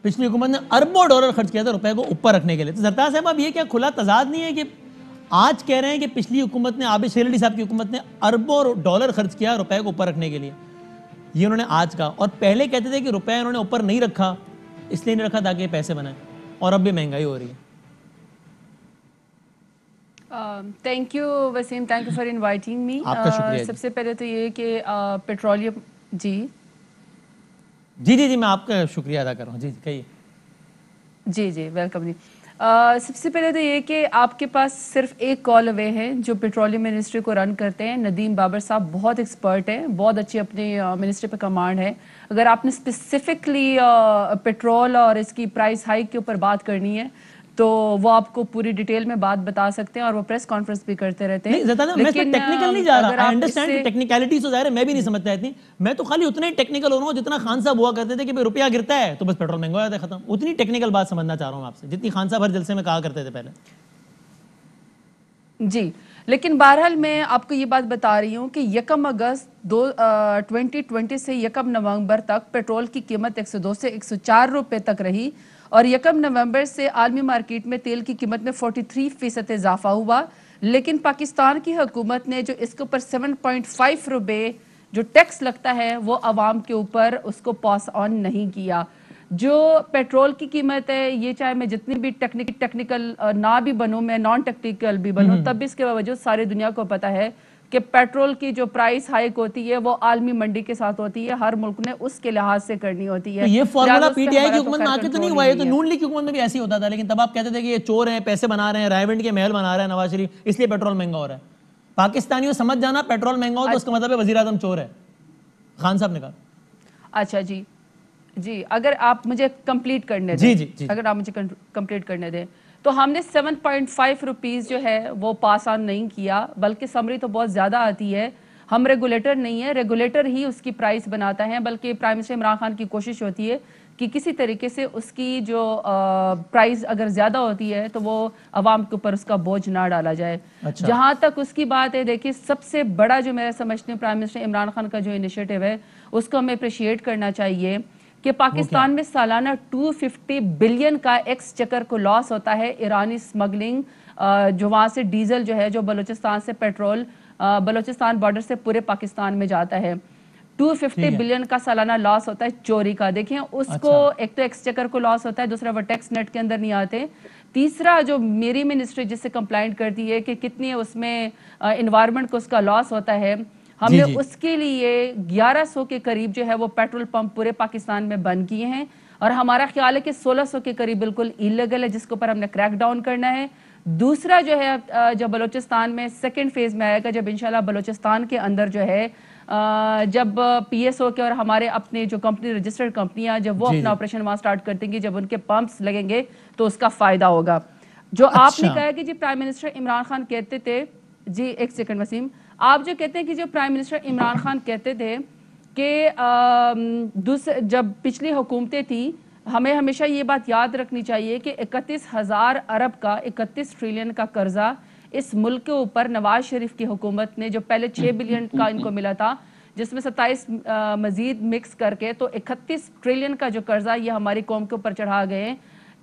پچھلی حکومت نے اربوں ڈالر خرچ کیا تھا روپے کو اوپر رکھنے کے لیے. تو زرتاز صاحب اب یہ کیا کھلا تضاد نہیں ہے کہ آج کہہ رہے ہیں کہ پچھلی حکومت نے عابد شیر علی صاحب کی حکومت نے اربوں ڈالر خرچ کیا روپے کو اوپر رکھنے کے لیے, یہ انہوں نے آج کہا, اور پہلے کہتے تھے کہ روپے انہوں نے اوپر نہیں رکھا اس لیے نہیں رکھا تاکہ پیسے بنائیں, اور اب بھی مہنگائی ہو رہی ہے. Thank you Waseem, thank you for inviting me. آپ کا شکریہ. سب سے پہلے تو یہ کہ پیٹرولیم جی میں آپ کا شکریہ ادا کر رہا ہوں. جی کہیے. جی ویلکم. سب سے پہلے تو یہ کہ آپ کے پاس صرف ایک کال اوے ہے جو پیٹرولیم منسٹری کو رن کرتے ہیں. ندیم بابر صاحب بہت ایکسپرٹ ہیں, بہت اچھی اپنی منسٹری پہ کمانڈ ہے. اگر آپ نے اسپیسیفکلی پیٹرول اور اس کی پرائس ہائیک کے اوپر بات کرنی ہے تو وہ آپ کو پوری ڈیٹیل میں بات بتا سکتے ہیں, اور وہ پریس کانفرنس بھی کرتے رہتے ہیں. میں اس میں ٹیکنیکل نہیں جا رہا, آئی انڈرسٹینڈ کہ ٹیکنیکلٹیز تو ظاہر ہے میں بھی نہیں سمجھتا اتنی, میں تو خالی اتنا ہی ٹیکنیکل ہو رہا ہوں جتنا خان صاحب ہوا کرتے تھے کہ روپیہ گرتا ہے تو بس پیٹرول مہنگا ہو جاتا ہے, ختم. اتنی ٹیکنیکل بات سمجھنا چاہ رہا ہوں آپ سے جتنی خان صاحب ہر جلسے میں کہا کرتے تھے پہلے. جی لیکن بہرحال میں آپ کو یہ بات بتا رہی ہوں کہ 1 اگست 2020 سے 1 نومبر تک پیٹرول کی قیمت 102 سے 104 روپے تک رہی, اور 1 نومبر سے عالمی مارکیٹ میں تیل کی قیمت میں 43% اضافہ ہوا. لیکن پاکستان کی حکومت نے جو اس کے اوپر 7.5 روپے جو ٹیکس لگتا ہے وہ عوام کے اوپر اس کو پاس آن نہیں کیا. جو پیٹرول کی قیمت ہے یہ چاہے میں جتنی بھی ٹیکنیکل نہ بھی بنوں, میں نان ٹیکنیکل بھی بنوں, تب بھی اس کے باوجود ساری دنیا کو پتا ہے کہ پیٹرول کی جو پرائس ہائیک ہوتی ہے وہ عالمی منڈی کے ساتھ ہوتی ہے, ہر ملک نے اس کے لحاظ سے کرنی ہوتی ہے. یہ فارمولا پی ٹی آئی کی حکومت میں آ کے تو نہیں ہوا, یہ تو نون لیگ کی حکومت میں بھی ایسے ہی ہوتا تھا, لیکن تب آپ کہتے تھے کہ یہ چور ہیں, پیسے بنا رہے ہیں, رائیونڈ کے محل بنا رہے ہیں نواز شریف, اس لیے پیٹرول مہنگا ہو رہا ہے. پاکستانیوں سمجھ جانا پیٹرول مہنگا ہو تو اس کا مطلب ہے وزیر اعظم چور ہے, خان صاحب نے کہا. اچھا جی اگر آپ مجھے کمپلیٹ کرنے دیں, اگر آپ مجھے کمپلیٹ کرنے دیں تو ہم نے 7.5 روپیز جو ہے وہ پاس آن نہیں کیا, بلکہ سمری تو بہت زیادہ آتی ہے. ہم ریگولیٹر نہیں ہے, ریگولیٹر ہی اس کی پرائس بناتا ہے, بلکہ پرائم منسٹر عمران خان کی کوشش ہوتی ہے کہ کسی طریقے سے اس کی جو پرائز اگر زیادہ ہوتی ہے تو وہ عوام کے اوپر اس کا بوجھ نہ ڈالا جائے. جہاں تک اس کی بات ہے, دیکھیے سب سے بڑا جو میرا سمجھتے ہیں پرائم منسٹر عمران خان کا جو انیشیٹو ہے اس کو ہمیں اپریشیٹ کرنا چاہیے کہ پاکستان میں سالانہ 250 بلین کا ایکسچیکر کو لاس ہوتا ہے ایرانی سمگلنگ, جو وہاں سے ڈیزل جو ہے جو بلوچستان سے پیٹرول بلوچستان بارڈر سے پورے پاکستان میں جاتا ہے, 250 بلین کا سالانہ لاس ہوتا ہے چوری کا. دیکھیں اس کو ایک تو ایکسچیکر کو لاس ہوتا ہے, دوسرا وہ ٹیکس نیٹ کے اندر نہیں آتے, تیسرا جو میری منسٹری جس سے کمپلائنٹ کرتی ہے کہ کتنی اس میں انوائرمنٹ کو اس کا لاس ہوتا ہے, ہم نے اس کے لیے 1100 کے قریب جو ہے وہ پیٹرول پمپ پورے پاکستان میں بند کیے ہیں, اور ہمارا خیال ہے کہ 1600 کے قریب بالکل ایلیگل ہے جس کے اوپر ہم نے کریک ڈاؤن کرنا ہے. دوسرا جو ہے جب بلوچستان میں سیکنڈ فیز میں آئے گا, جب انشاءاللہ بلوچستان کے اندر جو ہے جب پی ایس او کے اور ہمارے اپنے جو کمپنی رجسٹرڈ کمپنیاں جب وہ اپنا آپریشن وہاں سٹارٹ کرتے گی, جب ان کے پمپس لگیں گے تو اس کا فائدہ ہوگا. جو آپ نے کہا کہ g prime minister Imran Khan کہتے تھے, جی ایک سیکنڈ وسیم, آپ جو کہتے ہیں کہ جو پرائم منسٹر عمران خان کہتے تھے کہ جب پچھلی حکومتیں تھیں ہمیں ہمیشہ یہ بات یاد رکھنی چاہیے کہ 31,000 ارب کا 31 ٹریلین کا قرضہ اس ملک کے اوپر نواز شریف کی حکومت نے, جو پہلے 6 بلین کا ان کو ملا تھا جس میں 27 مزید مکس کر کے, تو 31 ٹریلین کا جو قرضہ یہ ہماری قوم کے اوپر چڑھا گئے ہیں.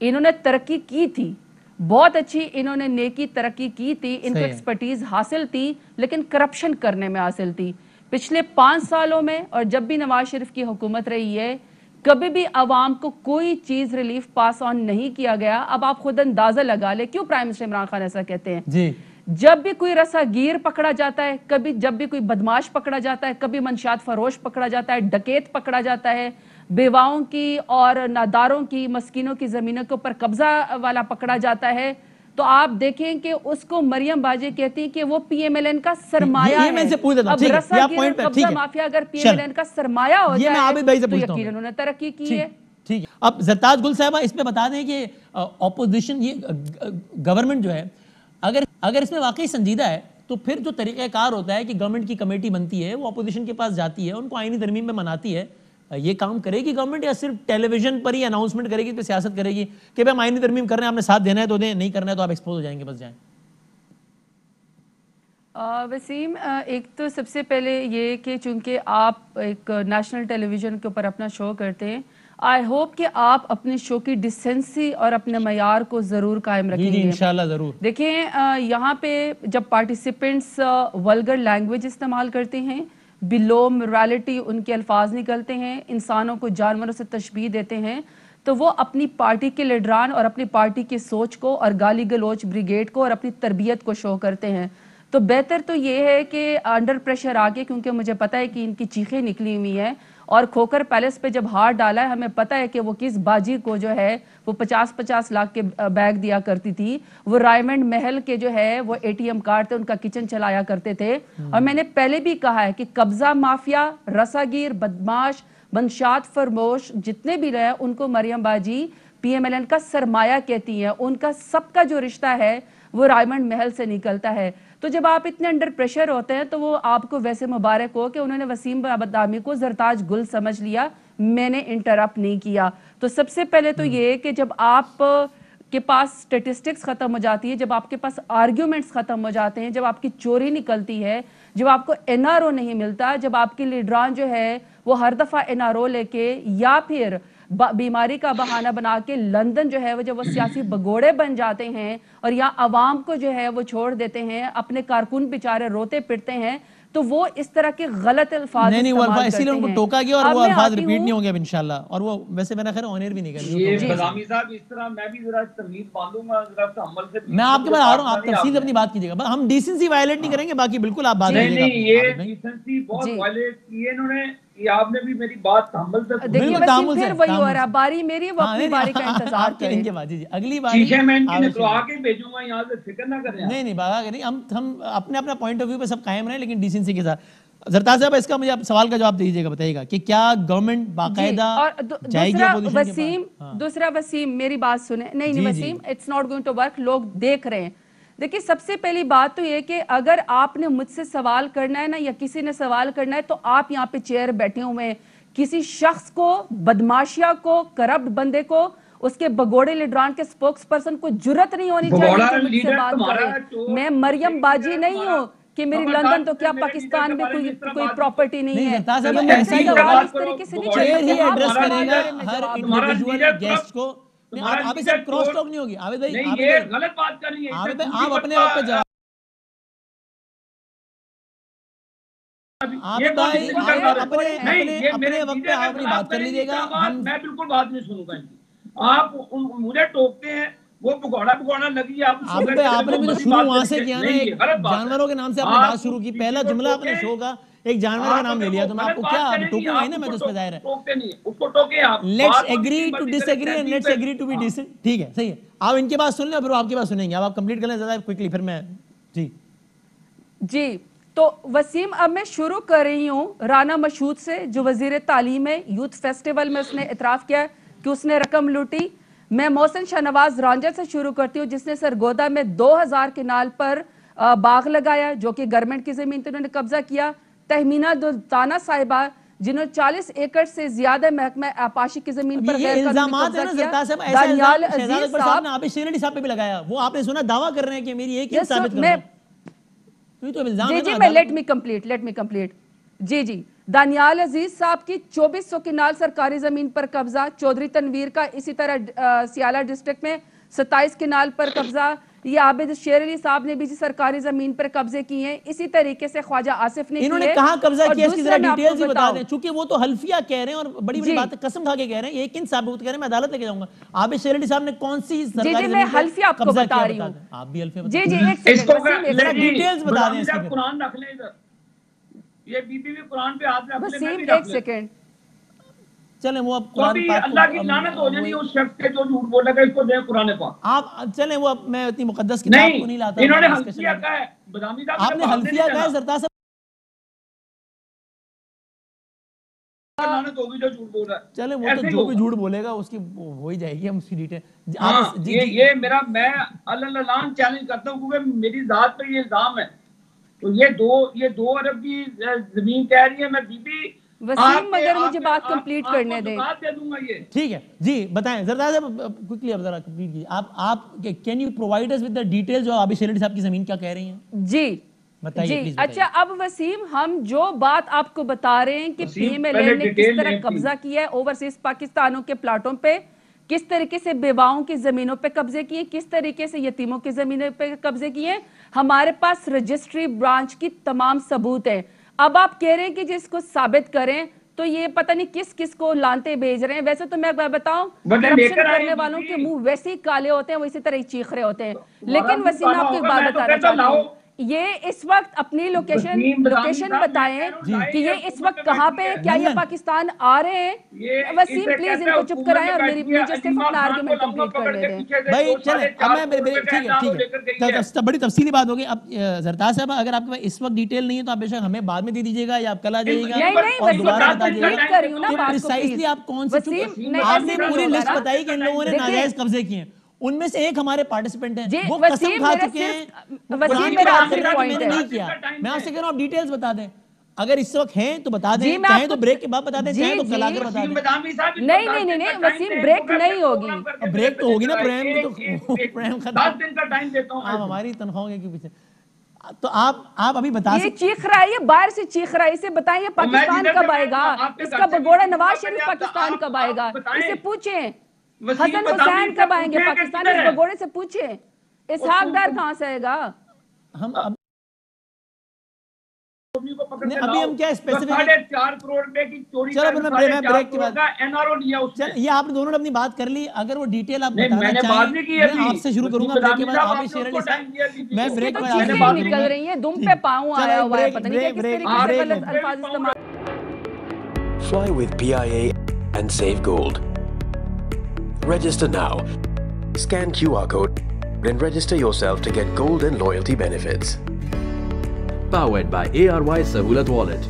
انہوں نے ترقی کی تھی, بہت اچھی انہوں نے نیکی ترقی کی تھی, ان کو ایکسپرٹیز حاصل تھی, لیکن کرپشن کرنے میں حاصل تھی. پچھلے 5 سالوں میں اور جب بھی نواز شریف کی حکومت رہی ہے کبھی بھی عوام کو کوئی چیز ریلیف پاس آن نہیں کیا گیا. اب آپ خود اندازہ لگا لیں کیوں پرائم منسٹر عمران خان ایسا کہتے ہیں. جب بھی کوئی رسا گیر پکڑا جاتا ہے, کبھی جب بھی کوئی بدماش پکڑا جاتا ہے, کبھی منشیات فروش پکڑا جاتا ہے, ڈکیت پکڑا جاتا ہے, بیواؤں کی اور ناداروں کی مسکینوں کی زمینوں کے اوپر قبضہ والا پکڑا جاتا ہے, تو آپ دیکھیں کہ اس کو مریم باجی کہتی کہ وہ پی ایم ایل این کا سرمایہ ہے. اب رسا گیر قبضہ مافیا اگر پی ایم ایل این کا سرمایہ ہو جائے تو یقین انہوں نے ترقی کی ہے. ٹھیک ہے, اب زرتاج گل صاحبہ اس پہ بتا دیں کہ اپوزیشن یہ گورنمنٹ جو ہے اگر اس میں واقعی سنجیدہ ہے تو پھر جو طریقہ کار ہوتا ہے کہ گورنمنٹ کی کمیٹی بنتی ہے, وہ اپوزیشن کے پاس جاتی ہے, ان کو آئینی ترمیم میں مناتی ہے, یہ کام کرے گی گورنمنٹ یا صرف ٹیلی ویژن پر ہی اناؤنسمنٹ کرے گی, پہ سیاست کرے گی کہ ہم آئینی ترمیم کر رہے ہیں, آپ نے ساتھ دینا ہے تو دیں, نہیں کرنا ہے تو آپ ایکسپوز ہو جائیں گے, بس جائیں. وسیم, ایک تو سب سے پہلے یہ کہ چونکہ آپ ایک نیشنل ٹیلی ویژن کے اوپر اپنا شو کرتے ہیں, آئی ہوپ کہ آپ اپنے شو کی ڈسینسی اور اپنے معیار کو ضرور قائم رکھیں گے انشاءاللہ ضرور. دیکھیں یہاں پہ جب پارٹیسپینٹس ولگر لینگویج استعمال کرتے ہیں، بلو مورالٹی ان کے الفاظ نکلتے ہیں، انسانوں کو جانوروں سے تشبیہ دیتے ہیں، تو وہ اپنی پارٹی کے لیڈران اور اپنی پارٹی کی سوچ کو اور گالی گلوچ بریگیڈ کو اور اپنی تربیت کو شو کرتے ہیں. تو بہتر تو یہ ہے کہ انڈر پریشر آگے، کیونکہ مجھے پتہ ہے کہ ان کی چیخیں نکلی ہوئی ہیں، اور کھوکر پیلس پہ جب ہاتھ ڈالا ہے ہمیں پتہ ہے کہ وہ کس باجی کو جو ہے وہ 50 لاکھ کے بیگ دیا کرتی تھی، وہ رائمنڈ محل کے جو ہے وہ اے ٹی ایم کارڈ تھے، ان کا کچن چلایا کرتے تھے. اور میں نے پہلے بھی کہا ہے کہ قبضہ مافیا، رساگیر، بدماش، منشات فرموش جتنے بھی رہے ان کو مریم باجی پی ایم ایل این کا سرمایہ کہتی ہیں. ان کا سب کا جو رشتہ ہے وہ رائمنڈ محل سے نکلتا ہے. تو جب آپ اتنے انڈر پریشر ہوتے ہیں تو وہ آپ کو ویسے مبارک ہو کہ انہوں نے وسیم بادامی کو زرتاج گل سمجھ لیا، میں نے انٹرپٹ نہیں کیا. تو سب سے پہلے تو یہ کہ جب آپ کے پاس سٹیٹسٹکس ختم ہو جاتی ہے، جب آپ کے پاس آرگیومنٹس ختم ہو جاتے ہیں، جب آپ کی چوری نکلتی ہے، جب آپ کو این آر او نہیں ملتا، جب آپ کے لیڈران جو ہے وہ ہر دفعہ این آر او لے کے یا پھر بیماری کا بہانہ بنا کے لندن جو ہے وہ جب وہ سیاسی بگوڑے بن جاتے ہیں اور یا عوام کو جو ہے وہ چھوڑ دیتے ہیں، اپنے کارکن بیچارے روتے پٹتے ہیں، تو وہ اس طرح کے غلط الفاظ استعمال کرتے ہیں. اسی لیے ان کو ٹوکا گیا اور وہ الفاظ ریپیٹ نہیں ہوں گے اب انشاءاللہ. اور وہ ویسے میرا خیر آنر بھی نہیں کریں گے. یہ بادامی صاحب اس طرح میں بھی ذرا تمیز باندھوں گا، ذرا تحمل سے. میں آپ کے پاس آ رہا ہوں، آپ تفصیل اپنی بات کیجیے گا. ہم ڈیسنسی وائلیٹ نہیں کریں گے، باقی بالکل آپ بات کیجیے گا. نہیں یہ ڈیسنسی بہت وائلیٹ کی ہے انہوں نے. یہ آپ نے بھی میری بات تحمل سے دیکھیے وسیم پھر وہی ہو رہا ہے، باری میری وہ اپنی باری کا انتظار کریں. اگلی باری شیشے میں ان کی نکلوا کے بھیجوں گا یہاں سے، فکر نہ کریں. نہیں بھاگا کہ نہیں، ہم اپنے اپنا پوائنٹ آف ویو پہ سب قائم رہیں لیکن ڈیسنسی کے ساتھ. زرتاز صاحب اس کا مجھے سوال کا جواب دیجیے گا، بتائیے گا کہ کیا گورنمنٹ باقاعدہ جائے گی اپوزیشن کے پاس؟ دوسرا وسیم میری بات سنیں. نہیں Waseem, it's not going to work. لوگ دیکھ رہے ہیں. دیکھیں سب سے پہلی بات تو یہ کہ اگر آپ نے مجھ سے سوال کرنا ہے نا یا کسی نے سوال کرنا ہے تو آپ یہاں پہ چیئر بیٹھے ہوئے ہیں. کسی شخص کو، بدماشیا کو، کرپٹ بندے کو، اس کے بگوڑے لیڈران کے سپوکس پرسن کو جرت نہیں ہونی چاہیے کہ مجھ سے بات کرے. میں مریم باجی نہیں ہوں کہ میری لندن تو کیا پاکستان میں کوئی پراپرٹی نہیں ہے. ایسا ہی ہوگا، اس طریقے سے نہیں چیئر ہی ایڈریس کرے گا ہر انڈیویجول گیسٹ کو. آپ اس سے کراس ٹاک نہیں ہوگی. عابد بھائی یہ غلط بات کر رہی ہے. عابد بھائی آپ اپنے وقت پہ جواب. عابد بھائی اپنے وقت پہ آپ اپنی بات کر لیجیے گا. میں بالکل بات نہیں سنوں گا. آپ مجھے ٹوکتے ہیں، وہ بگوڑا لگی. آپ نے بھی تو شروع وہاں سے کیا نا، جانوروں کے نام سے آپ نے بات شروع کی. پہلا جملہ آپ نے شو کا ایک جانور کا نام لے لیا، تو میں آپ کو کیا ٹوکوں گا ہی نا. میں تو اس پہ ظاہر ہے let's agree to disagree and let's agree to be decent. ٹھیک ہے، صحیح ہے. آپ ان کے بات سن لیں پھر آپ کی بات سنیں گے. اب آپ کمپلیٹ کر لیں زیادہ کوئکلی، پھر میں جی. تو وسیم اب میں شروع کر رہی ہوں رانا مشہود سے، جو وزیر تعلیم ہے. یوتھ فیسٹیول میں اس نے اعتراف کیا کہ اس نے رقم لوٹی. میں محسن شاہنواز رانجھا سے شروع کرتی ہوں، جس نے سرگودا میں 2000 کنال پر باغ لگایا جو کہ گورنمنٹ کی زمین تھی، انہوں نے قبضہ کیا. تہمینہ دلتانہ صاحبہ جنہوں نے 40 ایکڑ سے زیادہ محکمہ آبپاشی کی زمین پر غیر قانونی قبضہ کیا. دانیال عزیز صاحب نے عابد شیر علی صاحب پہ بھی لگایا. وہ آپ نے سنا دعویٰ کر رہے ہیں کہ میری ایک ہی ثابت کرنا. جی میں لیٹ می کمپلیٹ. جی دانیال عزیز صاحب کی 2400 کنال سرکاری زمین پر قبضہ. چودھری تنویر کا اسی طرح سیالہ ڈسٹرکٹ میں 27 کنال پر قبضہ. یہ عابد شیر علی صاحب نے بھی سرکاری زمین پر قبضے کی ہیں. اسی طریقے سے خواجہ آصف نے انہوں نے کہاں قبضہ کیا، اس کی ذرا ڈیٹیلز ہی بتا دیں. چونکہ وہ تو حلفیہ کہہ رہے ہیں اور بڑی بڑی باتیں قسم کھا کے کہہ رہے ہیں. یہ کن ثابت کہہ رہے ہیں، میں عدالت لے کے جاؤں گا. عابد شیر علی صاحب نے کون سی سرکاری زمین پر حلفیہ آپ کو بتا رہی ہوں. آپ بھی حلفیہ جی ایک سیکنڈ ذرا ڈیٹیلز بتا دیں اس کی. قرآن رکھ لیں ادھر. یہ بی بی بھی قرآن پہ ہاتھ رکھ لیں. وسیم ایک سیکنڈ چلیں وہ اب قرآن پاک اللہ کی لعنت ہو جائے اس شخص کے جو جھوٹ بولے گا، اس کو دے قرآن پاک. آپ چلیں وہ اب میں اتنی مقدس کتاب کو نہیں لاتا. انہوں نے حلفیہ کہا ہے. بادامی صاحب آپ نے حلفیہ کہا ہے. زرتاز لعنت ہوگی جو جھوٹ بول رہا ہے. چلیں وہ تو جو بھی جھوٹ بولے گا اس کی ہو ہی جائے گی. ہم اس کی ڈیٹیل یہ میرا میں اللہ چیلنج کرتا ہوں کیونکہ میری ذات پہ یہ الزام ہے. تو یہ 2 ارب کی زمین کہہ رہی ہے. میں بی بی وسیم مگر مجھے بات کمپلیٹ کرنے دیں. ٹھیک ہے جی بتائیں زرتاز صاحب کوئکلی اب ذرا کمپلیٹ کیجیے. آپ can you provide us with the detail جو عابد شیر علی صاحب کی زمین کیا کہہ رہی ہیں. جی جی اچھا اب وسیم ہم جو بات آپ کو بتا رہے ہیں کہ پی ایم ایل این نے کس طرح قبضہ کیا ہے اوورسیز پاکستانوں کے پلاٹوں پہ, کس طریقے سے بیواؤں کی زمینوں پہ قبضے کیے, کس طریقے سے یتیموں کی زمینوں پہ قبضے کیے, ہمارے پاس رجسٹری برانچ کی تمام ثبوت ہے. اب آپ کہہ رہے ہیں کہ جس کو ثابت کریں تو یہ پتہ نہیں کس کس کو لانتے بھیج رہے ہیں. ویسے تو میں بتاؤں کرپشن کرنے والوں کے منہ ویسے ہی کالے ہوتے ہیں, وہ اسی طرح ہی چیخ رہے ہوتے ہیں. لیکن وسیم میں آپ کو ایک بات بتانا چاہتا ہوں, یہ اس وقت اپنی لوکیشن بتائیں کہ یہ اس وقت کہاں پہ, کیا یہ پاکستان آ رہے ہیں؟ وسیم پلیز ان کو چپ کرائیں اور مجھے صرف اپنا آرگومنٹ کمپلیٹ کرنے دیں. بھائی چلیں اب ٹھیک ہے بڑی تفصیلی بات ہوگی. اب زرتاز صاحب اگر آپ کے پاس اس وقت ڈیٹیل نہیں ہے تو آپ بے شک ہمیں بعد میں دے دیجیے گا یا آپ کل آ جائیے گا اور دوبارہ بتا دیجیے گا کہ پریسائزلی آپ کون سی, آپ نے پوری لسٹ بتائی کہ ان لوگوں نے ناجائز قبضے کیے ہیں, ان میں سے ایک ہمارے پارٹیسپینٹ ہیں وہ قسم کھا چکے ہیں قرآن میں بات کر رہا کہ میں نے نہیں کیا. میں آپ سے کہہ رہا ہوں آپ ڈیٹیلز بتا دیں, اگر اس وقت ہیں تو بتا دیں, چاہیں تو بریک کے بعد بتا دیں, چاہیں تو کل آ کر بتا دیں. نہیں وسیم بریک نہیں ہوگی, بریک تو ہوگی نا, پریم ختم 10 دن کا ٹائم دیتا ہوں. آپ ہماری تنخواہوں کے پیچھے تو آپ ابھی بتا یہ چیخ رہا ہے, باہر سے چیخ رہا ہے, اسے بتائیں یہ پاکستان کب آئے گا, اس کا بگوڑا نواز شریف پاکستان کب آئے گا, اسے پوچھیں. حسن حسین کب آئیں گے پاکستان, اس بگوڑے سے پوچھیں. اسحاق ڈار کہاں سے آئے گا؟ ہم ابھی ہم کیا اسپیسیفک 4.5 کروڑ روپے کی چوری چلو پھر میں بریک کے بعد این آر او لیا اس نے. یہ آپ نے دونوں نے اپنی بات کر لی, اگر وہ ڈیٹیل آپ بتانا چاہیں میں آپ سے شروع کروں گا بریک کے بعد. آپ شیر علی صاحب میں بریک کے بعد آپ سے بات کروں گا. نکل رہی ہیں دم پہ پاؤں آیا ہوا ہے, پتہ نہیں کس طریقے سے غلط الفاظ استعمال. Fly with PIA and save gold. Register now. Scan QR code and register yourself to get gold and loyalty benefits. Powered by ARY Sahulat Wallet.